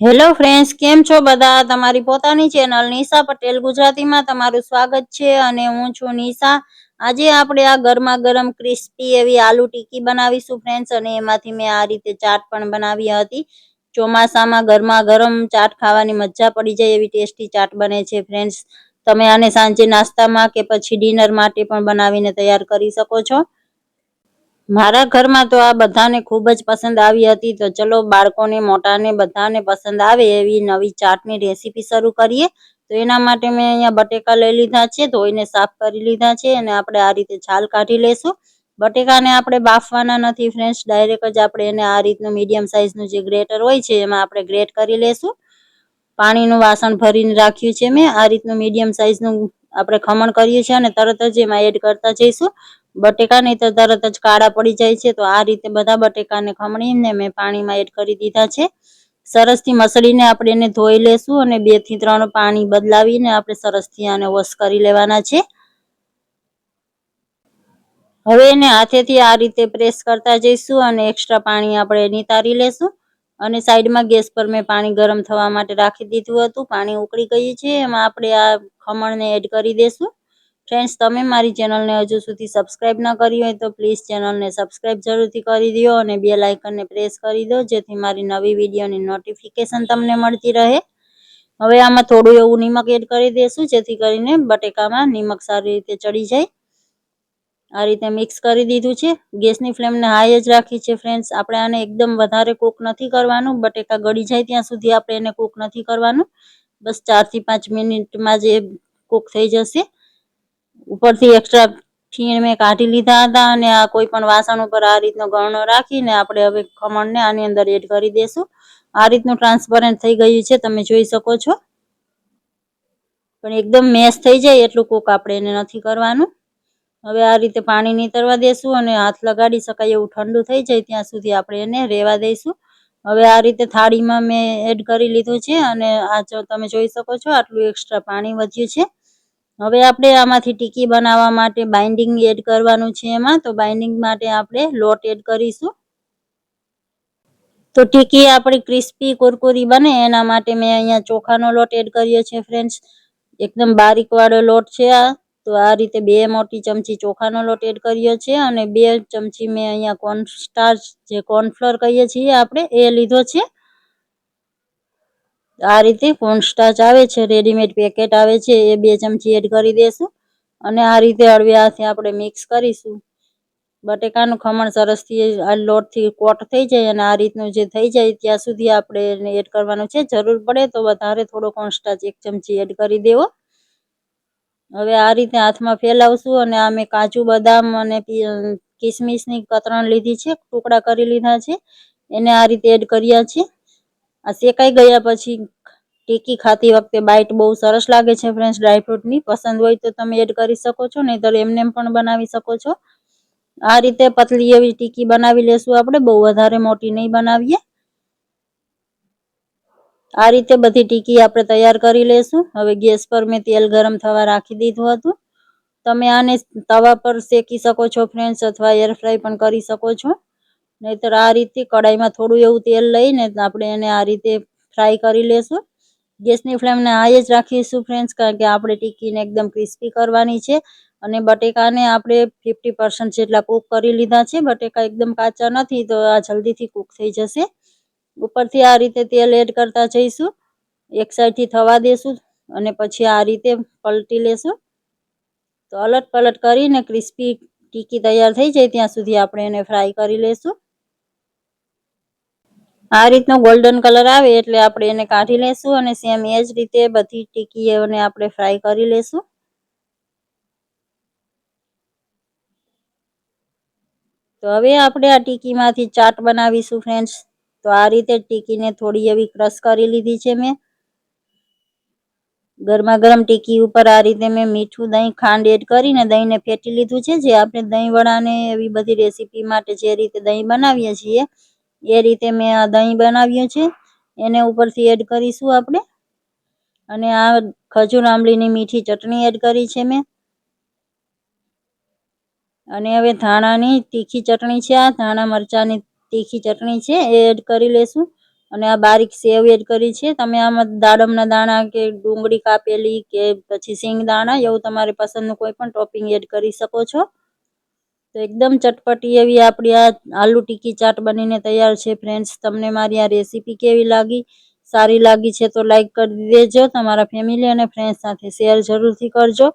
Hello friends, કેમ છો બધા? તમારી પોતાની ચેનલ નિશા પટેલ ગુજરાતીમાં તમારું સ્વાગત છે અને હું છું નિશા. આજે આપણે આ ગરમા ગરમ ક્રિસ્પી એવી આલુ ટિક્કી બનાવીશું ફ્રેન્ડ્સ, અને એમાંથી મેં આ રીતે ચાટ પણ બનાવી હતી. ચોમાસામાં ગરમા ગરમ ચાટ ખાવાની મજા પડી જાય એવી ટેસ્ટી ચાટ બને છે ફ્રેન્ડ્સ. તમે આને સાંજે નાસ્તામાં કે પછી ડિનર માટે પણ બનાવીને તૈયાર કરી શકો છો. મારા ઘરમાં તો આ બધાને ખૂબ જ પસંદ આવી હતી. તો ચલો, બાળકોને મોટાને બધાને પસંદ આવે એવી નવી ચાટની રેસીપી શરૂ કરીએ. તો એના માટે મેં અહીંયા બટેકા લઈ લીધા છે, ધોઈને સાફ કરી લીધા છે, અને આપણે આ રીતે છાલ કાઢી લેશું. બટેકાને આપણે બાફવાના નથી ફ્રેન્ડ્સ, ડાયરેક્ટ જ આપણે એને આ રીતનું મીડિયમ સાઇઝનું જે ગ્રેટર હોય છે એમાં આપણે ગ્રેટ કરી લેશું. પાણીનું વાસણ ભરીને રાખ્યું છે મેં. આ રીતનું મીડિયમ સાઇઝનું આપણે ખમણ કર્યું છે અને તરત જ એમાં એડ કરતા જઈશું બટેકા, નહીં તો તરત જ કાળા પડી જાય છે. તો આ રીતે બધા બટેકાને ખમણીને મેં પાણીમાં એડ કરી દીધા છે. સરસથી મસળીને આપણે એને ધોઈ લેશું અને 2 થી 3 પાણી બદલાવીને આપણે સરસથી આને વોશ કરી લેવાના છે. હવે એને હાથેથી આ રીતે પ્રેસ કરતા જઈશું અને એક્સ્ટ્રા પાણી આપણે નિતારી લેશું. અને સાઈડમાં ગેસ પર મેં પાણી ગરમ થવા માટે રાખી દીધું હતું. પાણી ઉકળી ગયું છે, એમાં આપણે આ ખમણને એડ કરી દેશું. ફ્રેન્ડ્સ, તમે મારી ચેનલને હજુ સુધી સબસ્ક્રાઇબ ન કરી હોય તો પ્લીઝ ચેનલને સબસ્ક્રાઇબ જરૂરથી કરી દો અને બેલ આઇકનને પ્રેસ કરી દો, જેથી મારી નવી વિડીયોની નોટિફિકેશન તમને મળતી રહે. હવે આમાં થોડું એવું નિમક એડ કરી દેશું, જેથી કરીને બટેકામાં નિમક સારી રીતે ચડી જાય. આ રીતે મિક્સ કરી દીધું છે. ગેસની ફ્લેમને હાઈ જ રાખી છે ફ્રેન્ડ્સ. આપણે આને એકદમ વધારે કૂક નથી કરવાનું. બટેકા ગળી જાય ત્યાં સુધી આપણે એને કૂક નથી કરવાનું. બસ 4 થી 5 મિનિટમાં જ કૂક થઈ જશે. ઉપરથી એક્સ્ટ્રા ખીણ મેં કાઢી લીધા હતા અને આ કોઈ પણ વાસણ ઉપર આ રીતનો ગળણો રાખીને આપણે હવે ખમણને આની અંદર એડ કરી દેશું. આ રીતનું ટ્રાન્સપરન્ટ થઈ ગયું છે, તમે જોઈ શકો છો. પણ એકદમ મેશ થઈ જાય એટલું કૂક આપણે એને નથી કરવાનું. હવે આ રીતે પાણી નીતરવા દેશું અને હાથ લગાડી શકાય એવું ઠંડુ થઈ જાય ત્યાં સુધી આપણે એને રેવા દઈશું. હવે આ રીતે થાળીમાં મેં એડ કરી લીધું છે અને આ તમે જોઈ શકો છો આટલું એક્સ્ટ્રા પાણી વધ્યું છે. હવે આપણે આમાંથી ટિક્કી બનાવવા માટે બાઇન્ડિંગ એડ કરવાનું છે એમાં. તો બાઇન્ડિંગ માટે આપણે લોટ એડ કરીશું. તો ટિક્કી આપણી ક્રિસ્પી કુરકુરી બને એના માટે મેં અહીંયા ચોખાનો લોટ એડ કર્યો છે ફ્રેન્ડ્સ. એકદમ બારીક વાળો લોટ છે આ. તો આ રીતે 2 મોટી ચમચી ચોખાનો લોટ એડ કર્યો છે અને 2 ચમચી મેં અહીંયા કોર્નસ્ટાર્ચ, જે કોર્નફ્લોર કહીએ છીએ આપણે, એ લીધો છે. આ રીતે કોર્નસ્ટાર્ચ આવે છે, રેડીમેડ પેકેટ આવે છે, એ 2 ચમચી એડ કરી દેશું અને આ રીતે હળવે હાથે આપણે મિક્સ કરીશું. બટેકાનું ખમણ સરસથી આ લોટથી કોટ થઈ જાય અને આ રીતનું જે થઈ જાય ત્યાં સુધી આપણે એને એડ કરવાનું છે. જરૂર પડે તો વધારે થોડો કોર્નસ્ટાર્ચ 1 ચમચી એડ કરી દેવો. હવે આ રીતે હાથમાં ફેલાવશું અને આ મેં કાજુ બદામ અને કિસમિસની કતરણ લીધી છે, ટુકડા કરી લીધા છે, એને આ રીતે એડ કર્યા છે. આ શેકાઈ ગયા પછી ટિક્કી ખાતી વખતે બાઈટ બહુ સરસ લાગે છે ફ્રેન્ડ્સ. ડ્રાયફ્રૂટની પસંદ હોય તો તમે એડ કરી શકો છો, નહીંતર એમને પણ બનાવી શકો છો. આ રીતે પતલી એવી ટિક્કી બનાવી લેશું આપણે, બહુ વધારે મોટી નહીં બનાવીએ. આ રીતે બધી ટિક્કી આપણે તૈયાર કરી લેશું. હવે ગેસ પર મેં તેલ ગરમ થવા રાખી દીધું હતું. તમે આને તવા પર શેકી શકો છો ફ્રેન્ડ્સ, અથવા એર ફ્રાય પણ કરી શકો છો. નહીતર આ રીતે કડાઈમાં થોડું એવું તેલ લઈને આપણે એને આ રીતે ફ્રાય કરી લેશું. ગેસની ફ્લેમને હાઈ જ રાખીશું ફ્રેન્ડ્સ, કારણ કે આપણે ટિક્કીને એકદમ ક્રિસ્પી કરવાની છે. અને બટેકાને આપણે 50% જેટલા કૂક કરી લીધા છે. બટેકા એકદમ કાચા નથી, તો આ જલ્દીથી કૂક થઈ જશે. ઉપરથી આ રીતે તેલ એડ કરતા જઈશું. એક સાઈડથી થવા દેશું અને પછી આ રીતે પલટી લેશું. તો અલટ પલટ કરીને ક્રિસ્પી ટિક્કી તૈયાર થઈ જાય ત્યાં સુધી આપણે એને ફ્રાય કરી લેશું. આ રીતનો ગોલ્ડન કલર આવે એટલે આપણે એને કાઢી લેશું અને સેમ એ જ રીતે બધી ટિક્કીઓને આપણે ફ્રાય કરી લેશું. તો હવે આપણે આ ટિક્કીમાંથી ચાટ બનાવીશું ફ્રેન્ડ્સ. તો આ રીતે ટિક્કીને થોડી એવી ક્રશ કરી લીધી છે મેં. ગરમા ગરમ ટિક્કી ઉપર આ રીતે મેં મીઠું, દહીં, ખાંડ એડ કરીને દહીંને ફેટી લીધું છે. જે આપણે દહીં વડાને એવી બધી રેસીપી માટે જે રીતે દહીં બનાવીએ છીએ એ રીતે મેં આ દહીં બનાવ્યું છે. એને ઉપરથી એડ કરીશું આપણે. અને આ ખજૂર આંબલીની મીઠી ચટણી એડ કરી છે મેં. અને હવે ધાણાની તીખી ચટણી છે, આ ધાણા મરચાંની તીખી ચટણી છે, એ એડ કરી લેશું. અને આ બારીક સેવ એડ કરી છે. તમે આમાં દાડમના દાણા કે ડુંગળી કાપેલી કે પછી સિંગ દાણા એવું તમારે પસંદનું કોઈ પણ ટોપિંગ એડ કરી શકો છો. તો એકદમ ચટપટી એવી આપણી આ આલુ ટિક્કી ચાટ બનીને તૈયાર છે ફ્રેન્ડ્સ. તમને મારી આ રેસીપી કેવી લાગી? સારી લાગી છે તો લાઈક કરી દેજો. તમારા ફેમિલી અને ફ્રેન્ડ્સ સાથે શેર જરૂરથી કરજો.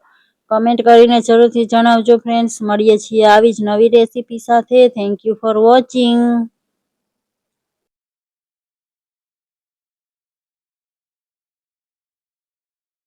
કમેન્ટ કરીને જરૂરથી જણાવજો ફ્રેન્ડ્સ. મળીએ છીએ આવી જ નવી રેસીપી સાથે. Thank you for watching.